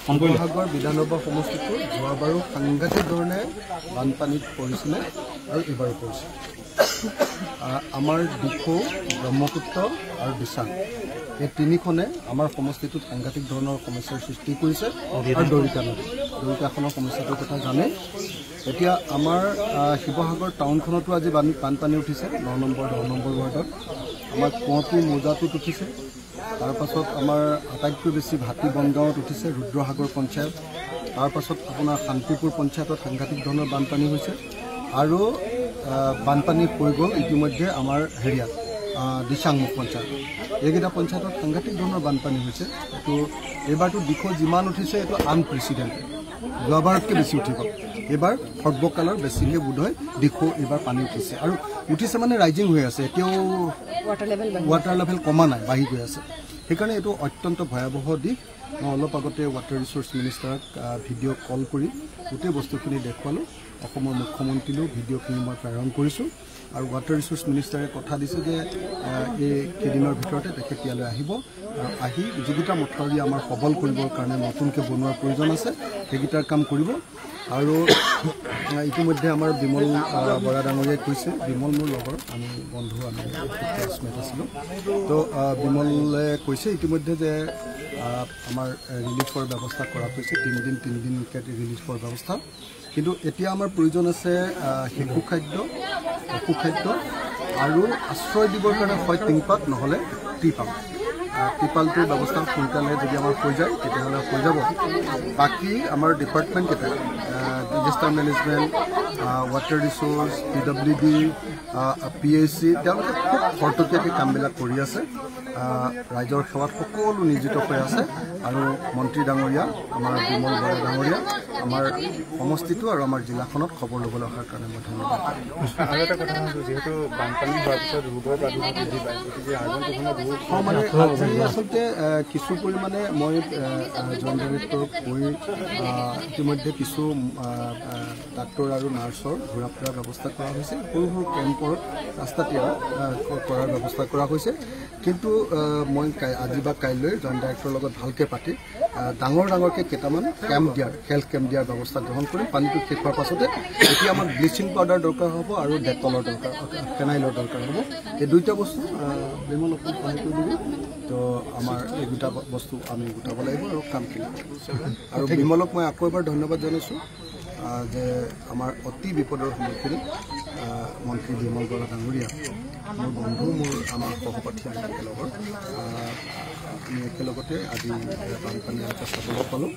শিৱসাগৰ বিধানসভা সমষ্টিটো যোৱাবাৰো সাংঘাতিক ধৰণে বানপানীত পৰিছিলে আৰু এইবাৰো পৰিছে। আমাৰ দিখৌ, ব্ৰহ্মপুত্ৰ আৰু দিচাং এই তিনিখনে আমাৰ সমষ্টিটোত সাংঘাতিক ধৰণৰ সমস্যাৰ সৃষ্টি কৰিছে আৰু দৰিকা নদী দৰিকাখনৰ সমস্যাটোৰ কথা জানে। এতিয়া আমাৰ শিৱসাগৰ টাউনখনতো আজি বানপানী উঠিছে 9 নম্বৰ 10 নম্বৰ ৱাৰ্ডত। আমাৰ কুঁৱতী মৌজাটোত উঠিছে। তাৰপাছত আমাৰ আটাইতকৈ বেছি ভাটি বনগাঁৱত উঠিছে ৰুদ্ৰসাগৰ পঞ্চায়ত। তাৰপাছত আপোনাৰ শান্তিপুৰ পঞ্চায়তত সাংঘাতিক ধৰণৰ বানপানী হৈছে আৰু বানপানী হৈ গ'ল ইতিমধ্যে আমাৰ হেৰিয়াত দিচাং পঞ্চায়ত। এইকেইটা পঞ্চায়তত সাংঘাতিক ধৰণৰ বানপানী হৈছে। এইটো এইবাৰতো দিখৌ যিমান উঠিছে এইটো আনপ্ৰেচিডেণ্টেড, যোৱাবাৰতকৈ বেছি উঠিব। এইবাৰ সৰ্বকালৰ বেছিকৈ বোধহয় দিখৌ এইবাৰ পানী উঠিছে আৰু উঠিছে মানে ৰাইজিং হৈ আছে। এতিয়াও ৱাটাৰ লেভেল কমা নাই, বাঢ়ি গৈ আছে। সেইকাৰণে এইটো অত্যন্ত ভয়াৱহ দিশ। মই অলপ আগতে ৱাটাৰ ৰিচোৰ্চ মিনিষ্টাৰক ভিডিঅ' কল কৰি গোটেই বস্তুখিনি দেখুৱালোঁ। অসমৰ মুখ্যমন্ত্ৰীলৈও ভিডিঅ'খিনি মই প্ৰেৰণ কৰিছোঁ আৰু ৱাটাৰ ৰিচোৰ্চ মিনিষ্টাৰে কথা দিছে যে এই কেইদিনৰ ভিতৰতে তেখেত ইয়ালৈ আহিব আৰু আহি যিকেইটা মথাউৰি আমাৰ সবল কৰিবৰ কাৰণে নতুনকৈ বনোৱাৰ প্ৰয়োজন আছে সেইকেইটাৰ কাম কৰিব। আৰু ইতিমধ্যে আমাৰ বিমল বৰা ডাঙৰীয়াই কৈছে, বিমল মোৰ লগৰ, আমি বন্ধু, আমি ক্লাছমেট আছিলোঁ। তো বিমলে কৈছে ইতিমধ্যে যে আমাৰ ৰিলিফৰ ব্যৱস্থা কৰা হৈছে, 3 দিনকৈ ৰিলিফৰ ব্যৱস্থা। কিন্তু এতিয়া আমাৰ প্ৰয়োজন আছে শিশু খাদ্য, পশু খাদ্য আৰু আশ্ৰয় দিবৰ কাৰণে হয় টিংপাত নহ'লে ত্ৰিপাল। ত্ৰিপালটোৰ ব্যৱস্থা সোনকালে যদি আমাৰ হৈ যায় তেতিয়াহ'লে হৈ যাব। বাকী আমাৰ ডিপাৰ্টমেণ্টকেইটাই disaster management, water resource, PWD, PHC তেওঁলোকে খুব খৰতকীয়াকৈ কামবিলাক কৰি আছে। ৰাইজৰ সেৱাত সকলো নিয়োজিত হৈ আছে আৰু মন্ত্ৰী ডাঙৰীয়া আমাৰ বিমল বৰা ডাঙৰীয়া আমাৰ সমষ্টিটো আৰু আমাৰ জিলাখনত খবৰ ল'বলৈ অহাৰ কাৰণে মই ধন্যবাদ। আৰু এটা কথা শুনিছোঁ, যিহেতু বানপানী হোৱাৰ পিছত ৰোগৰ প্ৰাদুৰ্ভাৱ বৃদ্ধি পায়, গতিকে মানে আচলতে কিছু পৰিমাণে মই জইণ্ট ডাইৰেক্টৰক কৈ ইতিমধ্যে কিছু ডাক্তৰ আৰু নাৰ্ছৰ ঘূৰা ফুৰাৰ ব্যৱস্থা কৰা হৈছে। সৰু সৰু কেম্পৰ ৰাস্তা তৈয়াৰ কৰাৰ ব্যৱস্থা কৰা হৈছে। কিন্তু মই আজি বা কাইলৈ জইণ্ট ডাইৰেক্টৰৰ লগত ভালকৈ পাতি ডাঙৰকৈ কেইটামান কেম্প দিয়াৰ, হেল্থ কেম্প দিয়াৰ ব্যৱস্থা গ্ৰহণ কৰিম। পানীটো শেষ হোৱাৰ পাছতে এতিয়া আমাক ব্লিচিং পাউডাৰ দৰকাৰ হ'ব আৰু ডেটলৰ দৰকাৰ, ফেনাইলৰ দৰকাৰ হ'ব। এই দুইটা বস্তু বিমল অকণ সহায় কৰি দিব। তো আমাৰ এই দুটা বস্তু আমি গোটাব লাগিব আৰু কামখিনি আৰু বিমলক মই আকৌ এবাৰ ধন্যবাদ জনাইছোঁ যে আমাৰ অতি বিপদৰ সময়খিনিত মন্ত্ৰী বিমল বৰা ডাঙৰীয়া মোৰ বন্ধু, আমাৰ সহপাঠী, আমি একেলগৰ আমি একেলগতে আজি বানপানী এটা চাবলৈ পালোঁ।